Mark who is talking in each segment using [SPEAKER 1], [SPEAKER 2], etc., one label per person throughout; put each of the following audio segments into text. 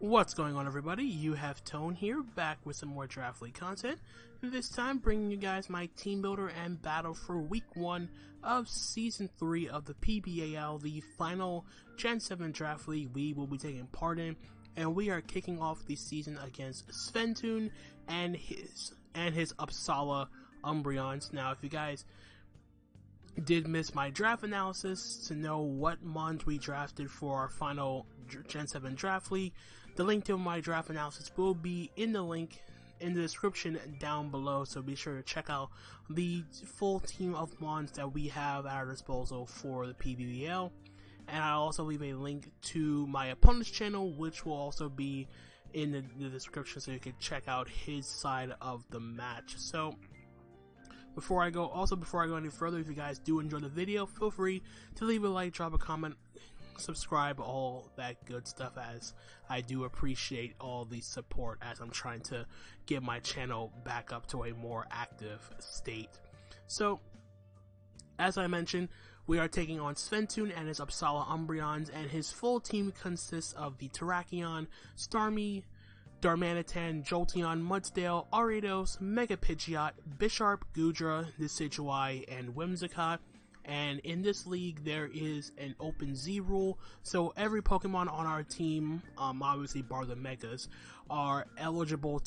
[SPEAKER 1] What's going on, everybody? You have Tone here, back with some more Draft League content. This time bringing you guys my team builder and battle for week 1 of season 3 of the PBAL, the final Gen 7 Draft League we will be taking part in, and we are kicking off the season against Sventhoon and his Uppsala Umbreons. Now, if you guys did miss my draft analysis to know what mons we drafted for our final Gen 7 Draft League, the link to my draft analysis will be in the link in the description down below, so be sure to check out the full team of mons that we have at our disposal for the PBAL. And I'll also leave a link to my opponent's channel, which will also be in the description, so you can check out his side of the match. So before I go any further, if you guys do enjoy the video, feel free to leave a like, drop a comment, subscribe, all that good stuff, as I do appreciate all the support as I'm trying to get my channel back up to a more active state. So, as I mentioned, we are taking on Sventhoon and his Uppsala Umbreons, and his full team consists of the Terrakion, Starmie, Darmanitan, Jolteon, Mudsdale, Ariados, Mega Pidgeot, Bisharp, Goodra, Decidueye, and Whimsicott. And in this league, there is an open Z rule, so every Pokemon on our team, obviously bar the Megas, are eligible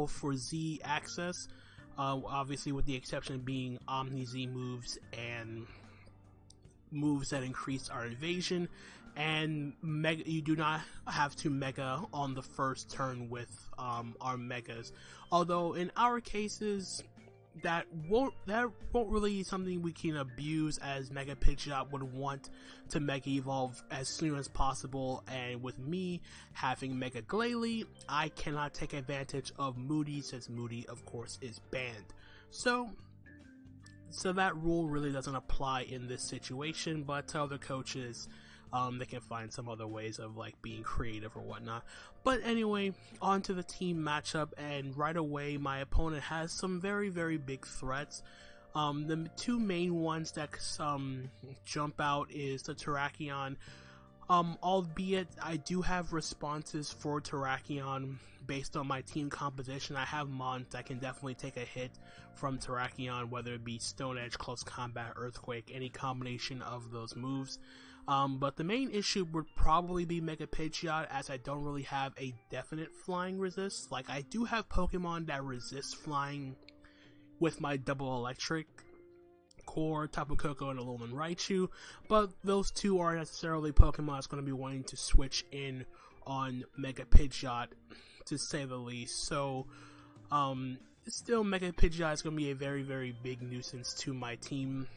[SPEAKER 1] for Z access, obviously with the exception being Omni Z moves and moves that increase our evasion, and you do not have to Mega on the first turn with our Megas. Although in our cases, that won't really be something we can abuse, as Mega Pidgeot would want to Mega Evolve as soon as possible, and with me having Mega Glalie, I cannot take advantage of Moody, since Moody of course is banned. So that rule really doesn't apply in this situation, but to other coaches, they can find some other ways of being creative or whatnot. But anyway, on to the team matchup, and right away my opponent has some very, very big threats. The two main ones that jump out is the Terrakion, albeit I do have responses for Terrakion based on my team composition. I have mons that can definitely take a hit from Terrakion, whether it be Stone Edge, Close Combat, Earthquake, any combination of those moves. But the main issue would probably be Mega Pidgeot, as I don't really have a definite flying resist. I do have Pokemon that resist flying with my double electric core, Tapu Koko and Alolan Raichu, but those two aren't necessarily Pokemon that's going to be wanting to switch in on Mega Pidgeot, to say the least. So, still Mega Pidgeot is going to be a very, very big nuisance to my team,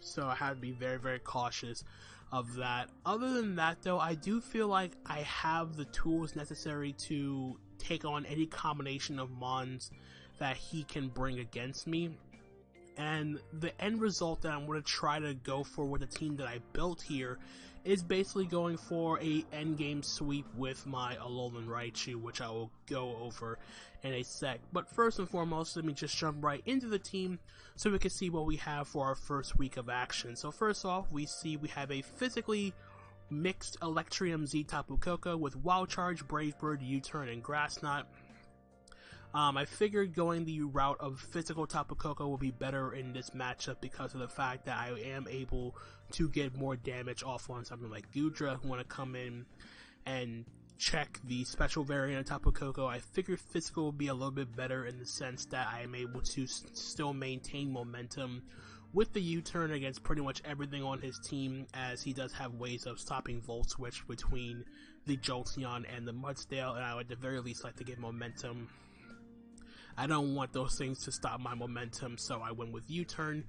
[SPEAKER 1] so I have to be very, very cautious of that. Other than that, though, I do feel like I have the tools necessary to take on any combination of mons that he can bring against me. And the end result that I'm going to try to go for with the team that I built here is basically going for a endgame sweep with my Alolan Raichu, which I will go over in a sec. But first and foremost, let me just jump right into the team so we can see what we have for our first week of action. So first off, we have a physically mixed Electrium Z Tapu Koko with Wild Charge, Brave Bird, U-Turn, and Grass Knot. I figured going the route of physical Tapu Koko will be better in this matchup because of the fact that I am able to get more damage off on something like Goodra, who want to come in and check the special variant of Tapu Koko. I figured physical will be a little bit better in the sense that I am able to still maintain momentum with the U-turn against pretty much everything on his team, as he does have ways of stopping Volt Switch between the Jolteon and the Mudsdale, and I would at the very least like to get momentum. I don't want those things to stop my momentum, so I went with U-turn.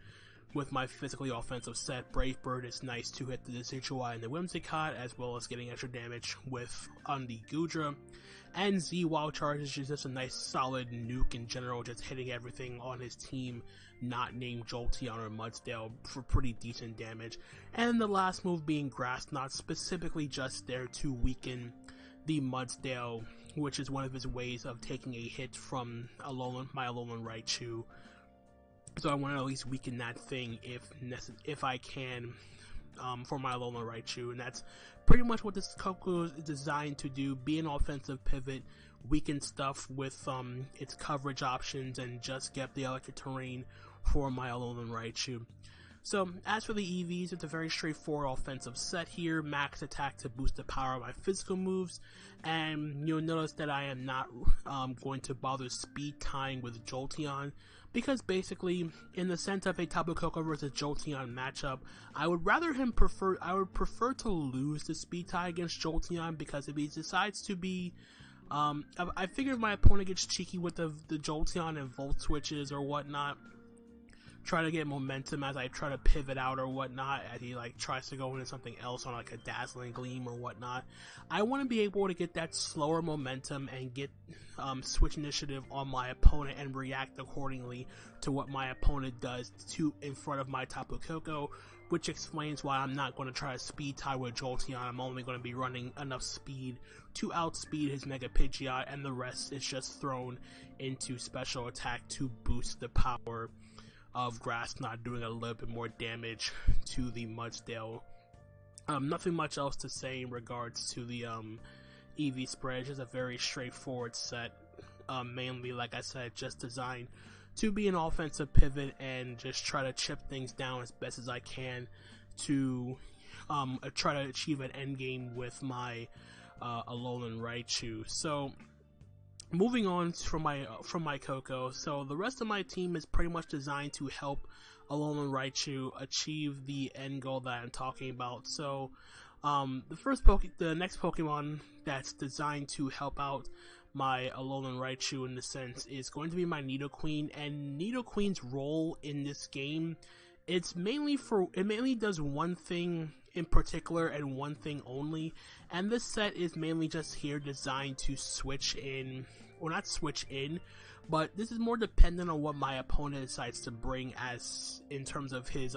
[SPEAKER 1] With my physically offensive set, Brave Bird is nice to hit the Decidueye and the Whimsicott, as well as getting extra damage on the Goodra. And Z Wild Charge is just a nice solid nuke in general, just hitting everything on his team not named Jolteon or Mudsdale for pretty decent damage. And the last move being Grass Knot, specifically just there to weaken the Mudsdale, which is one of his ways of taking a hit from my Alolan Raichu. So I want to at least weaken that thing if I can, for my Alolan Raichu, and that's pretty much what this Koko is designed to do: be an offensive pivot, weaken stuff with its coverage options, and just get the electric terrain for my Alolan Raichu. So, as for the EVs, it's a very straightforward offensive set here. Max attack to boost the power of my physical moves, and you'll notice that I am not going to bother speed tying with Jolteon, because basically, in the sense of a Tapu Koko versus Jolteon matchup, I would prefer to lose the speed tie against Jolteon, because if he decides to be I figure if my opponent gets cheeky with the Jolteon and Volt switches or whatnot, try to get momentum as I try to pivot out or whatnot, as he like tries to go into something else on like a Dazzling Gleam or whatnot. I want to be able to get that slower momentum and get switch initiative on my opponent and react accordingly to what my opponent does in front of my Tapu Koko, which explains why I'm not going to try to speed tie with Jolteon. I'm only going to be running enough speed to outspeed his Mega Pidgeot, and the rest is just thrown into special attack to boost the power of Grass, not doing a little bit more damage to the Mudsdale. Nothing much else to say in regards to the EV spread. It's just a very straightforward set, mainly, like I said, just designed to be an offensive pivot and just try to chip things down as best as I can to try to achieve an end game with my Alolan Raichu. So, moving on from my Koko, so the rest of my team is pretty much designed to help Alolan Raichu achieve the end goal that I'm talking about. So, the next Pokemon that's designed to help out my Alolan Raichu in the sense is going to be my Nidoqueen, and Nidoqueen's role in this game, it mainly does one thing in particular and one thing only, and this set is mainly just here designed to switch in, or not switch in, but this is more dependent on what my opponent decides to bring as in terms of his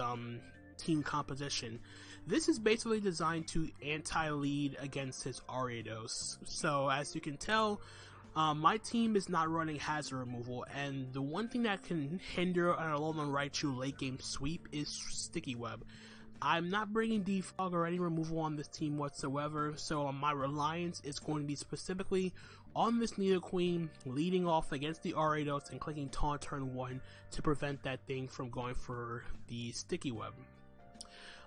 [SPEAKER 1] team composition. This is basically designed to anti-lead against his Ariados. So as you can tell, my team is not running hazard removal, and the one thing that can hinder an Alolan Raichu late game sweep is Sticky Web. I'm not bringing defog or any removal on this team whatsoever, so my reliance is going to be specifically on this Nidoqueen leading off against the Ariados and clicking Taunt turn 1 to prevent that thing from going for the Sticky Web.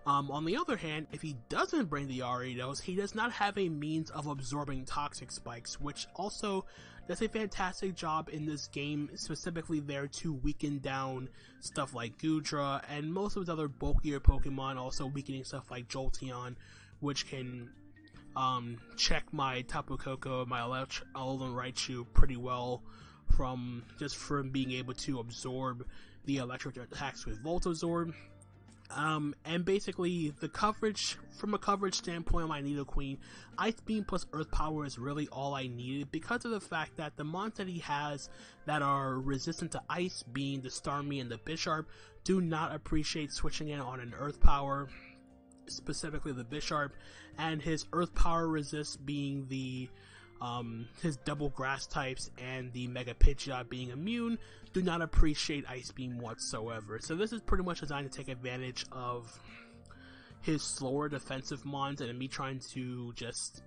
[SPEAKER 1] On the other hand, if he doesn't bring the Ariados, he does not have a means of absorbing Toxic Spikes, which also does a fantastic job in this game, specifically there to weaken down stuff like Goodra and most of his other bulkier Pokemon, also weakening stuff like Jolteon, which can check my Tapu Koko, my Alolan Raichu pretty well from being able to absorb the electric attacks with Voltazord. And basically, the coverage, from a coverage standpoint on my Nidoqueen, Ice Beam plus Earth Power is really all I needed, because of the fact that the mons that he has that are resistant to Ice, being the Starmie and the Bisharp, do not appreciate switching in on an Earth Power, specifically the Bisharp, and his Earth Power resist being the his double grass types and the Mega Pidgeot being immune, do not appreciate Ice Beam whatsoever. So this is pretty much designed to take advantage of his slower defensive mons and me trying to just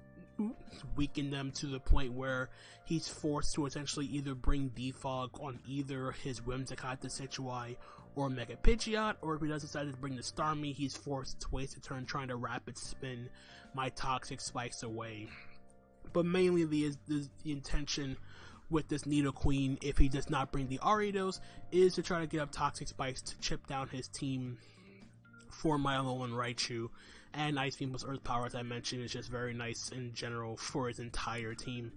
[SPEAKER 1] weaken them to the point where he's forced to essentially either bring defog on either his Whimsicott Decidueye or Mega Pidgeot, or if he does decide to bring the Starmie, he's forced to waste a turn trying to rapid spin my Toxic Spikes away. But mainly the intention with this Nidoqueen, if he does not bring the Ariados, is to try to get up Toxic Spikes to chip down his team for my Alolan Raichu. And Ice Beam plus Earth Power, as I mentioned, is just very nice in general for his entire team.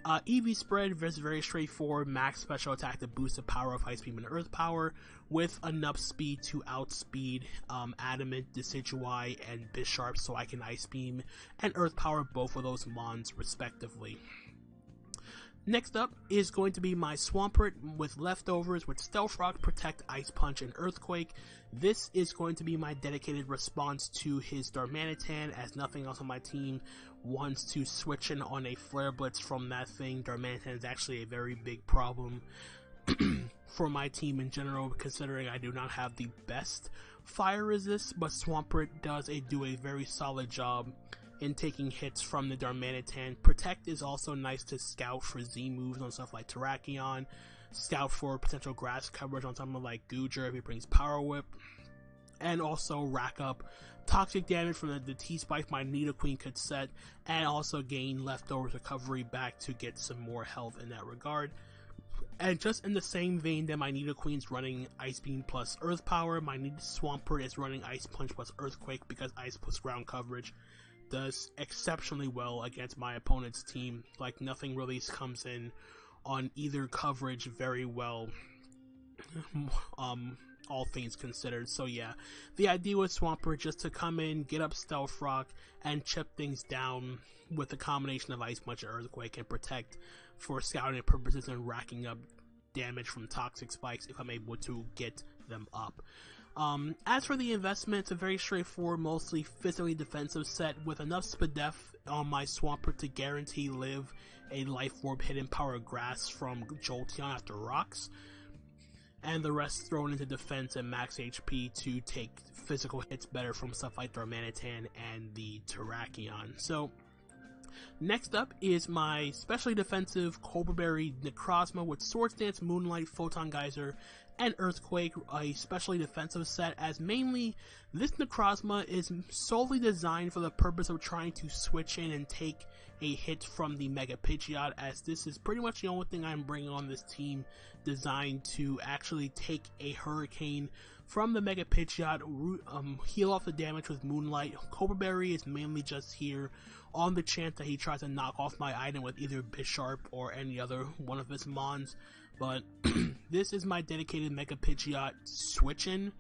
[SPEAKER 1] EV spread is very straightforward. Max special attack to boost the power of Ice Beam and Earth Power, with enough speed to outspeed Adamant, Decidueye, and Bisharp, so I can Ice Beam and Earth Power both of those mons respectively. Next up is going to be my Swampert with leftovers with Stealth Rock, Protect, Ice Punch, and Earthquake. This is going to be my dedicated response to his Darmanitan, as nothing else on my team wants to switch in on a Flare Blitz from that thing. Darmanitan is actually a very big problem for my team in general, considering I do not have the best fire resist, but Swampert does do a very solid job in taking hits from the Darmanitan. Protect is also nice to scout for Z moves on stuff like Terrakion, scout for potential grass coverage on something like Goodra if he brings Power Whip, and also rack up toxic damage from the T-Spike my Nidoqueen could set, and also gain leftover recovery back to get some more health in that regard. And just in the same vein that my Nidoqueen's running Ice Beam plus Earth Power, my Swampert is running Ice Punch plus Earthquake because Ice plus ground coverage does exceptionally well against my opponent's team. Like, nothing really comes in on either coverage very well, all things considered. So yeah, the idea with Swampert just to come in, get up Stealth Rock, and chip things down with a combination of Ice Punch and Earthquake, and Protect for scouting purposes and racking up damage from Toxic Spikes if I'm able to get them up. As for the investment, it's a very straightforward, mostly physically defensive set with enough Spadef on my Swampert to guarantee live a Life Orb Hidden Power Grass from Jolteon after Rocks, and the rest thrown into defense and max HP to take physical hits better from stuff like Darmanitan and the Terrakion. So next up is my specially defensive Cobra Berry Necrozma with Swords Dance, Moonlight, Photon Geyser, and Earthquake, a specially defensive set, as mainly this Necrozma is solely designed for the purpose of trying to switch in and take a hit from the Mega Pidgeot, as this is pretty much the only thing I'm bringing on this team designed to actually take a Hurricane from the Mega Pidgeot, heal off the damage with Moonlight. Cobra Berry is mainly just here on the chance that he tries to knock off my item with either Bisharp or any other one of his Mons, but this is my dedicated Mega Pidgeot switch-in.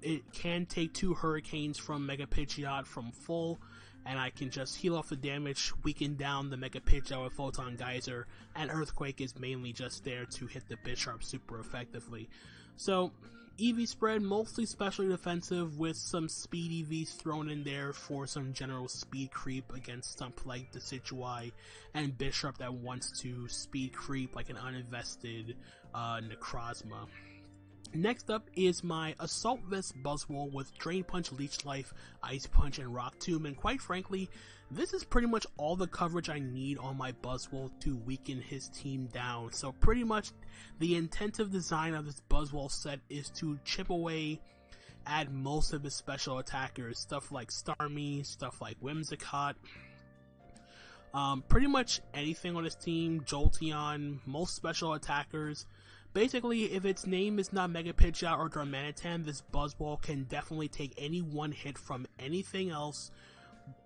[SPEAKER 1] It can take 2 Hurricanes from Mega Pidgeot from full, and I can just heal off the damage, weaken down the Mega Pidgeot with Photon Geyser, and Earthquake is mainly just there to hit the Bisharp super effectively. So, EV spread, mostly specially defensive with some speed EVs thrown in there for some general speed creep against something like the Decidueye and Bisharp that wants to speed creep like an uninvested Necrozma. Next up is my Assault Vest Buzzwole with Drain Punch, Leech Life, Ice Punch, and Rock Tomb, and quite frankly, this is pretty much all the coverage I need on my Buzzwole to weaken his team down. So pretty much the intensive design of this Buzzwole set is to chip away at most of his special attackers, stuff like Starmie, stuff like Whimsicott, pretty much anything on his team, Jolteon, most special attackers. Basically, if its name is not Mega Pidgeot or Darmanitan, this Buzzwole can definitely take any one hit from anything else,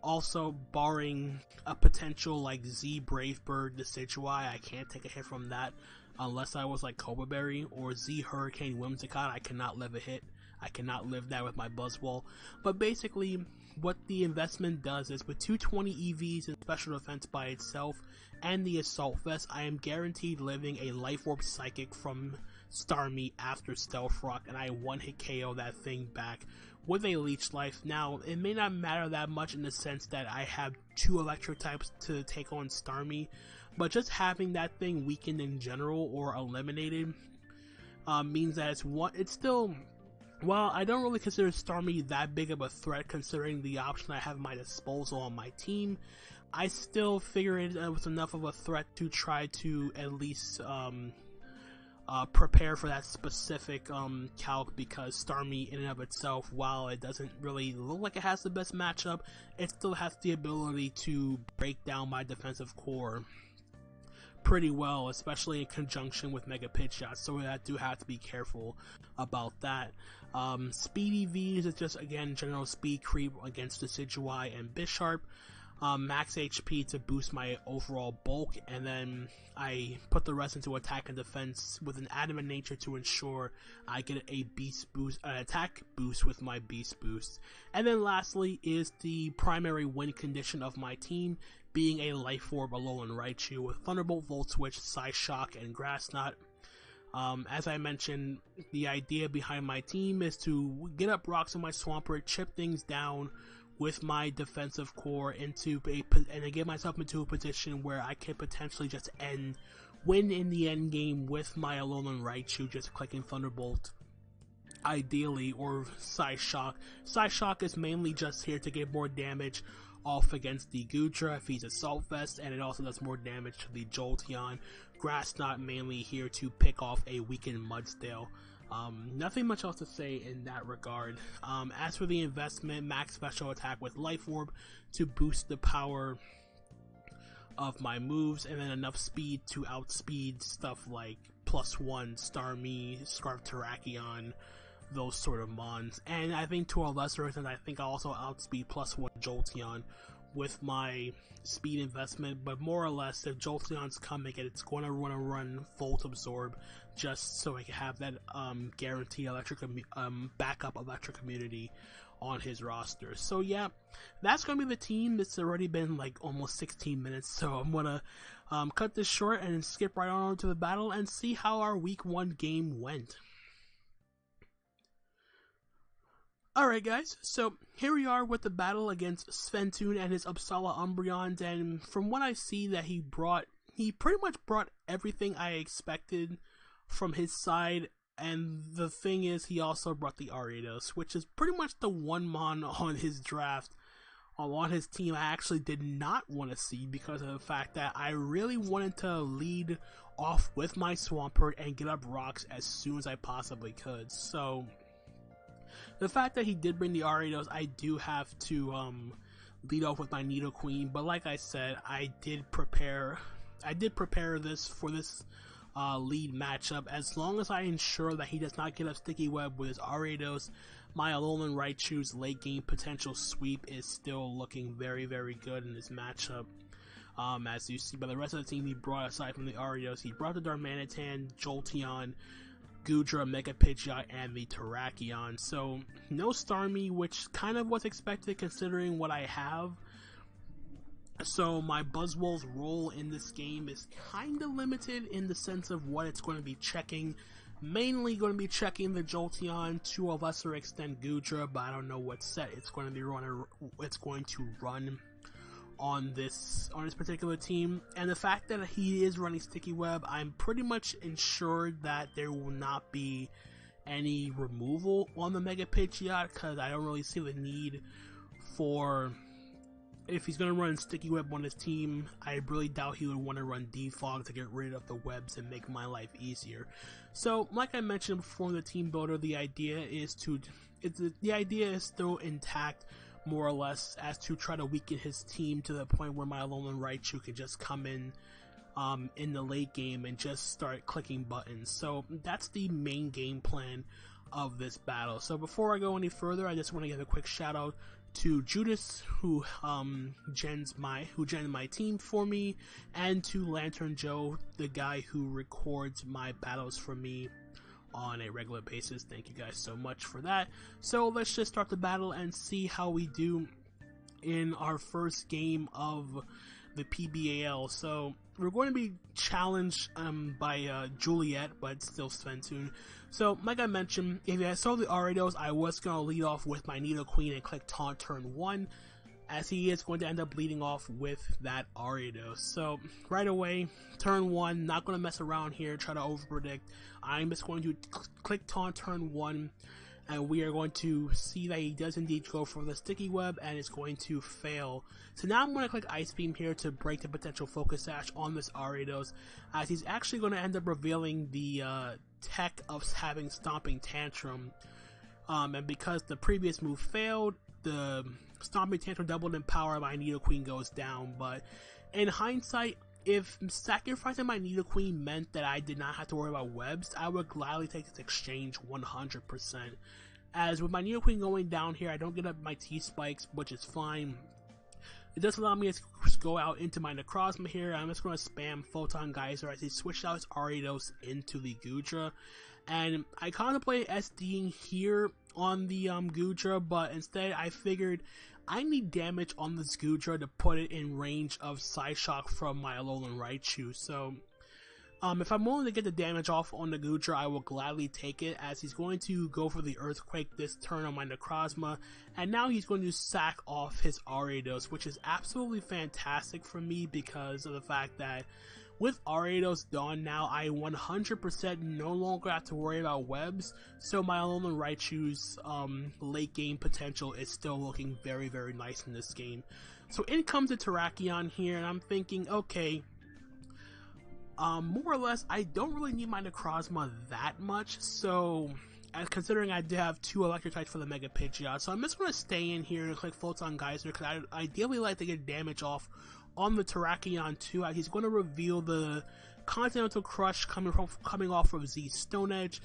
[SPEAKER 1] also barring a potential like Z Brave Bird Decidueye. I can't take a hit from that unless I was like Cobra Berry, or Z Hurricane Whimsicott. I cannot live a hit. I cannot live that with my Buzzwole. But basically, what the investment does is with 220 EVs and special defense by itself and the Assault Vest, I am guaranteed living a Life Orb Psychic from Starmie after Stealth Rock, and I one-hit KO that thing back with a Leech Life. Now, it may not matter that much in the sense that I have 2 electric types to take on Starmie, but just having that thing weakened in general or eliminated means that it's still... Well, I don't really consider Starmie that big of a threat considering the option I have at my disposal on my team. I still figure it was enough of a threat to try to at least prepare for that specific calc, because Starmie in and of itself, while it doesn't really look like it has the best matchup, it still has the ability to break down my defensive core pretty well, especially in conjunction with Mega Pidgeot, so I do have to be careful about that. Speed EVs is just, again, general speed creep against Decidueye and Bisharp. Max HP to boost my overall bulk, and then I put the rest into attack and defense with an adamant nature to ensure I get a beast boost, an attack boost with my beast boost. And then lastly is the primary win condition of my team, being a Life Orb Alolan Raichu with Thunderbolt, Volt Switch, Psyshock, and Grass Knot. As I mentioned, the idea behind my team is to get up rocks in my Swampert, chip things down with my defensive core and to get myself into a position where I can potentially just end win in the end game with my Alolan Raichu just clicking Thunderbolt, ideally, or Psyshock. Psyshock is mainly just here to get more damage off against the Goodra if he's Assault Vest, and it also does more damage to the Jolteon. Grass Knot mainly here to pick off a weakened Mudsdale. Nothing much else to say in that regard. As for the investment, max special attack with Life Orb to boost the power of my moves, and then enough speed to outspeed stuff like +1 Starmie, Scarf Terrakion, those sort of mons. And I think to a lesser extent, I think I also outspeed +1 Jolteon with my speed investment, but more or less, if Jolteon's coming, it's going to run Volt Absorb just so I can have that guaranteed backup electric immunity on his roster. So yeah, that's going to be the team. It's already been like almost 16 minutes, so I'm going to cut this short and skip right on to the battle and see how our week 1 game went. Alright guys, so here we are with the battle against Sventhoon and his Uppsala Umbreons, and from what I see that he pretty much brought everything I expected from his side, and the thing is, he also brought the Ariados, which is pretty much the one mon on his draft, on his team I actually did not want to see because of the fact that I really wanted to lead off with my Swampert and get up rocks as soon as I possibly could. So the fact that he did bring the Ariados, I do have to lead off with my Nidoqueen, but like I said, I did prepare this for this lead matchup. As long as I ensure that he does not get up Sticky Web with his Ariados, my Alolan Raichu's late game potential sweep is still looking very, very good in this matchup. As you see by the rest of the team he brought, aside from the Ariados, he brought the Darmanitan, Jolteon, Goodra, Mega Pidgeot, and the Terrakion. So no Starmie, which kind of was expected considering what I have. So my Buzzwole's role in this game is kind of limited in the sense of what it's going to be checking. Mainly going to be checking the Jolteon, to a lesser extent Goodra, but I don't know what set it's going to be run on this particular team. And the fact that he is running Sticky Web, I'm pretty much ensured that there will not be any removal on the Mega Pidgeot, because I don't really see the need for, if he's going to run Sticky Web on his team, I really doubt he would want to run Defog to get rid of the webs and make my life easier. So, like I mentioned before in the team builder, the idea is still intact, more or less, as to try to weaken his team to the point where my Alolan Raichu can just come in the late game and just start clicking buttons. So that's the main game plan of this battle. So before I go any further, I just want to give a quick shout out to Judas, who gens my team for me, and to Lantern Joe, the guy who records my battles for me on a regular basis. Thank you guys so much for that. So let's just start the battle and see how we do in our first game of the PBAL. So we're going to be challenged by Juliet, but it's still Sventhoon. So like I mentioned, if I saw the Ariados, I was going to lead off with my Nidoqueen and click Taunt turn 1, as he is going to end up leading off with that Ariados. So right away, turn 1, not going to mess around here, try to overpredict. I'm just going to click Taunt turn 1, and we are going to see that he does indeed go for the Sticky Web, and it's going to fail. So now I'm going to click Ice Beam here to break the potential Focus Sash on this Ariados, as he's actually going to end up revealing the tech of having Stomping Tantrum. And because the previous move failed, the Stomping Tantrum doubled in power, my Nidoqueen goes down. But in hindsight, if sacrificing my Nidoqueen meant that I did not have to worry about webs, I would gladly take this exchange 100%. As with my Nidoqueen going down here, I don't get up my T-Spikes, which is fine. It does allow me to go out into my Necrozma here. I'm just going to spam Photon Geyser as he switched out his Ariados into the Goodra. And I contemplated SDing here on the Goodra, but instead I figured I need damage on this Goodra to put it in range of Psyshock from my Alolan Raichu. So if I'm willing to get the damage off on the Goodra, I will gladly take it, as he's going to go for the Earthquake this turn on my Necrozma, and now he's going to sack off his Ariados, which is absolutely fantastic for me because of the fact that with Ariados done now, I 100% no longer have to worry about webs, so my Alolan Raichu's late game potential is still looking very, very nice in this game. So in comes a Terrakion here, and I'm thinking, okay, more or less, I don't really need my Necrozma that much, so considering I did have 2 electric types for the Mega Pidgeot, so I'm just going to stay in here and click Photon Geyser, because I ideally like to get damage off on the Terrakion too. He's going to reveal the Continental Crush coming off of Z Stone Edge.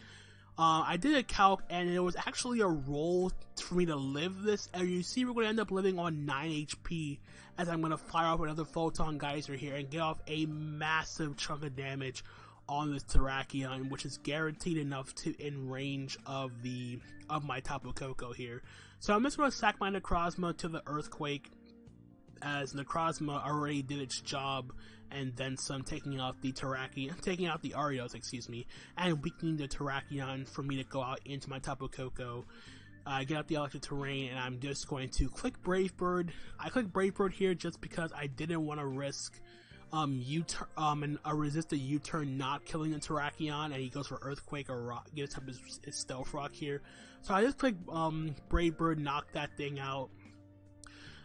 [SPEAKER 1] I did a calc, and it was actually a roll for me to live this, and you see we're going to end up living on 9 HP, as I'm going to fire off another Photon Geyser here and get off a massive chunk of damage on this Terrakion, which is guaranteed enough to in range of my Tapu Koko here. So I'm just going to sack my Necrozma to the Earthquake, as Necrozma already did its job, and then some, taking out the Ariados, excuse me, and weakening the Terrakion for me to go out into my Tapu Koko, get out the Electric Terrain, and I'm just going to click Brave Bird. I clicked Brave Bird here just because I didn't want to risk and a resist a U-turn not killing the Terrakion, and he goes for Earthquake or Rock, gets up his Stealth Rock here. So I just clicked Brave Bird, knock that thing out.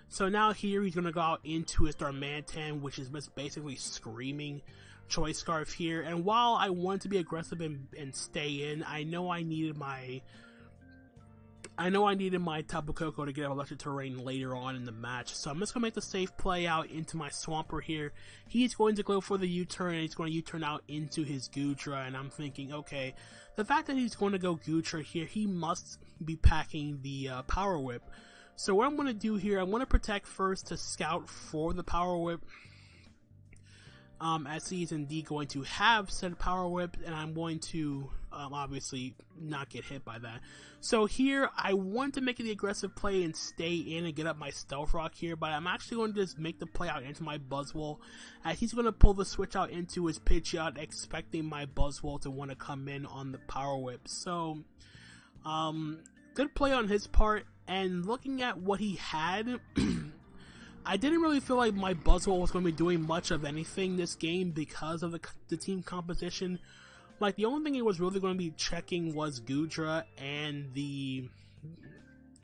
[SPEAKER 1] So now here he's going to go out into his Darmanitan, which is just basically screaming Choice Scarf here. And while I wanted to be aggressive and stay in, I know I needed my Tapu Koko to get Electric Terrain later on in the match. So I'm just going to make the safe play out into my Swampert here. He's going to go for the U-turn, and he's going to U-turn out into his Goodra, and I'm thinking, okay, the fact that he's going to go Goodra here, he must be packing the Power Whip. So what I'm going to do here, I'm going to protect first to scout for the Power Whip, as he's indeed going to have said Power Whip, and I'm going to obviously not get hit by that. So here, I want to make the aggressive play and stay in and get up my Stealth Rock here, but I'm actually going to just make the play out into my Buzzwole, as he's going to pull the switch out into his Pidgeot, expecting my Buzzwole to want to come in on the Power Whip. So, good play on his part. And looking at what he had, I didn't really feel like my Buzzwole was going to be doing much of anything this game because of the team composition. Like, the only thing it was really going to be checking was Goodra and the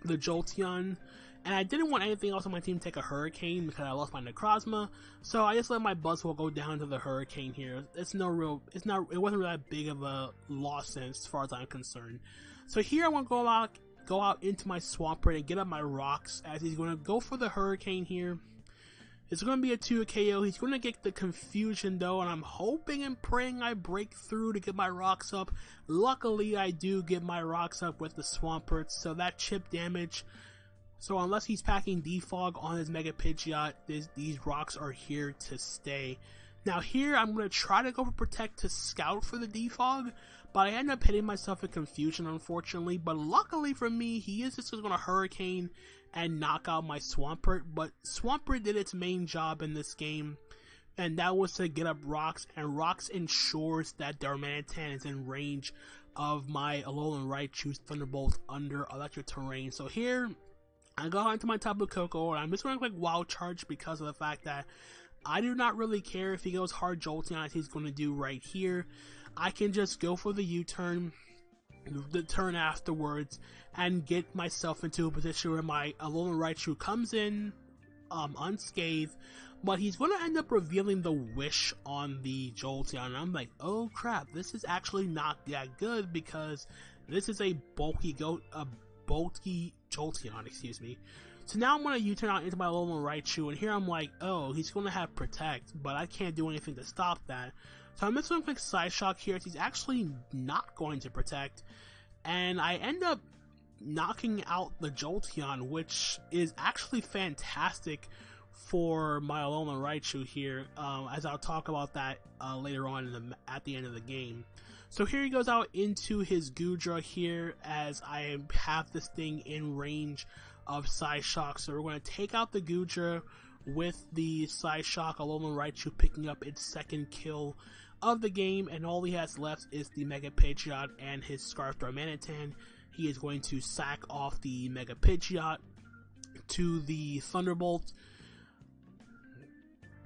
[SPEAKER 1] Jolteon. And I didn't want anything else on my team to take a Hurricane because I lost my Necrozma. So I just let my Buzzwole go down to the Hurricane here. It wasn't really that big of a loss as far as I'm concerned. So here I want to go out into my Swampert and get up my rocks, as he's going to go for the Hurricane here. It's going to be a 2 KO. He's going to get the Confusion though, and I'm hoping and praying I break through to get my rocks up. Luckily, I do get my rocks up with the Swampert, so that chip damage. So unless he's packing Defog on his Mega Pidgeot, these rocks are here to stay. Now here, I'm going to try to go for Protect to scout for the Defog, but I end up hitting myself with Confusion, unfortunately. But luckily for me, he is just going to Hurricane and knock out my Swampert. But Swampert did its main job in this game, and that was to get up rocks, and rocks ensures that Darmanitan is in range of my Alolan Raichu's Thunderbolt under Electric Terrain. So here, I go into my Tapu Koko, and I'm just going to click Wild Charge because of the fact that I do not really care if he goes hard Jolteon, as he's going to do right here. I can just go for the U-turn, the turn afterwards, and get myself into a position where my Alolan Raichu comes in unscathed, but he's going to end up revealing the Wish on the Jolteon, and I'm like, oh crap, this is actually not that good, because this is a bulky Jolteon, excuse me. So now I'm going to U-turn out into my Alolan Raichu, and here I'm like, oh, he's going to have Protect, but I can't do anything to stop that. So I'm just going to click Psyshock here, as he's actually not going to Protect, and I end up knocking out the Jolteon, which is actually fantastic for my Alolan Raichu here, as I'll talk about that later on at the end of the game. So here he goes out into his Goodra here, as I have this thing in range of Psyshock. So we're going to take out the Goodra with the Psyshock, Alolan Raichu picking up its second kill of the game, and all he has left is the Mega Pidgeot and his Scarf Darmanitan. He is going to sack off the Mega Pidgeot to the Thunderbolt,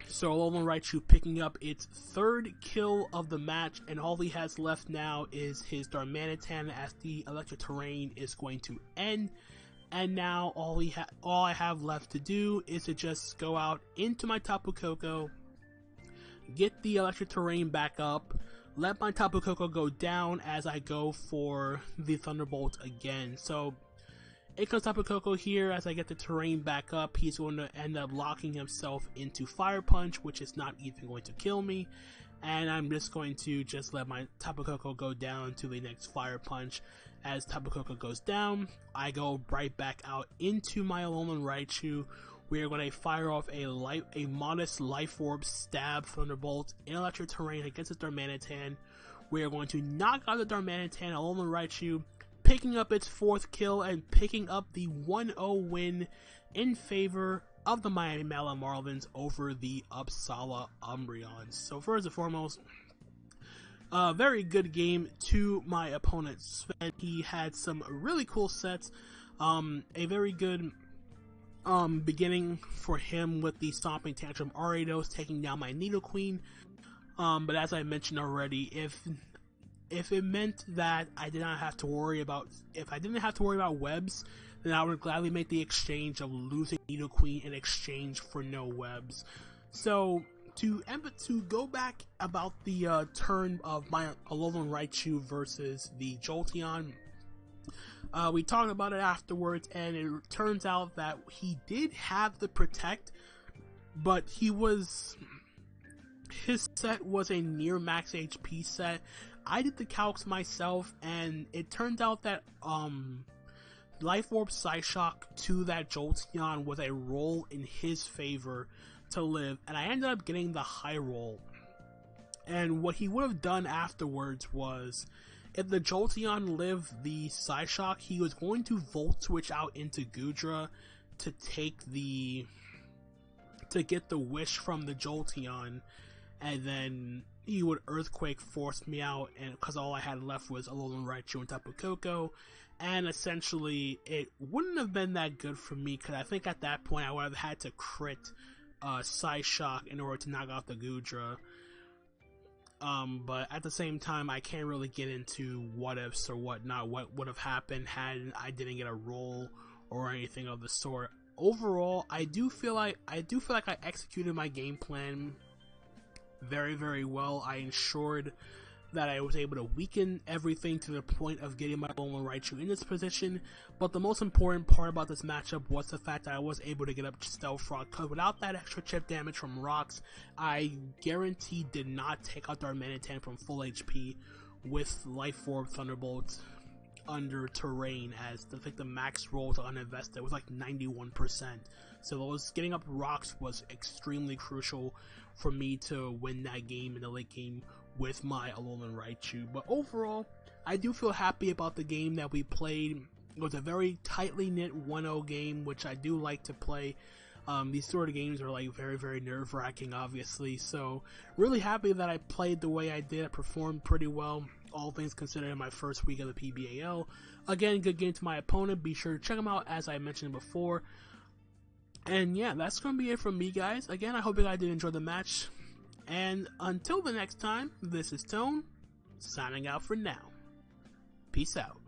[SPEAKER 1] So Alolan Raichu picking up its 3rd kill of the match, and all he has left now is his Darmanitan, as the electric terrain is going to end. And now all I have left to do is to just go out into my Tapu Koko, get the electric terrain back up, let my Tapu Koko go down as I go for the Thunderbolt again. So it comes Tapu Koko here. As I get the terrain back up, he's going to end up locking himself into Fire Punch, which is not even going to kill me. And I'm just going to let my Tapu Koko go down to the next Fire Punch. As Tapu Koko goes down, I go right back out into my Alolan Raichu. We are going to fire off a modest Life Orb Stab Thunderbolt in electric terrain against the Darmanitan. We are going to knock out the Darmanitan. Alolan Raichu picking up its 4th kill and picking up the 1-0 win in favor of the Miami Malamarlins over the Uppsala Umbreons. So first and foremost, a very good game to my opponent Sven. He had some really cool sets. A very good beginning for him with the Stomping Tantrum Ariados taking down my Nidoqueen. But as I mentioned already, if it meant that I didn't have to worry about webs, then I would gladly make the exchange of losing Nidoqueen in exchange for no webs. So to go back about the turn of my Alolan Raichu versus the Jolteon, we talked about it afterwards, and it turns out that he did have the Protect, but his set was a near max HP set. I did the calcs myself, and it turned out that Life Orb Psyshock to that Jolteon was a roll in his favor to live, and I ended up getting the high roll. And what he would have done afterwards was, if the Jolteon lived the Psyshock, he was going to Volt Switch out into Goodra to get the wish from the Jolteon, and then he would Earthquake force me out, and because all I had left was Alolan Raichu and Tapu Koko, and essentially it wouldn't have been that good for me, because I think at that point I would have had to crit Psyshock in order to knock out the Goodra. But at the same time, I can't really get into what ifs or whatnot, what would have happened had I didn't get a roll or anything of the sort. Overall, I do feel like I executed my game plan very, very well. I ensured that I was able to weaken everything to the point of getting my Alolan Raichu in this position, but the most important part about this matchup was the fact that I was able to get up Stealth Rock, because without that extra chip damage from rocks, I guaranteed did not take out Darmanitan from full HP with Life Orb Thunderbolt under terrain, as I think the max roll to uninvested was like 91%. So getting up rocks was extremely crucial for me to win that game in the late game with my Alolan Raichu. But overall, I do feel happy about the game that we played. It was a very tightly knit 1-0 game, which I do like to play. These sort of games are like very, very nerve-wracking, obviously. So really happy that I played the way I did. I performed pretty well, all things considered, in my first week of the PBAL. Again, good game to my opponent. Be sure to check him out, as I mentioned before. And yeah, that's going to be it from me, guys. Again, I hope you guys did enjoy the match. And until the next time, this is Tone, signing out for now. Peace out.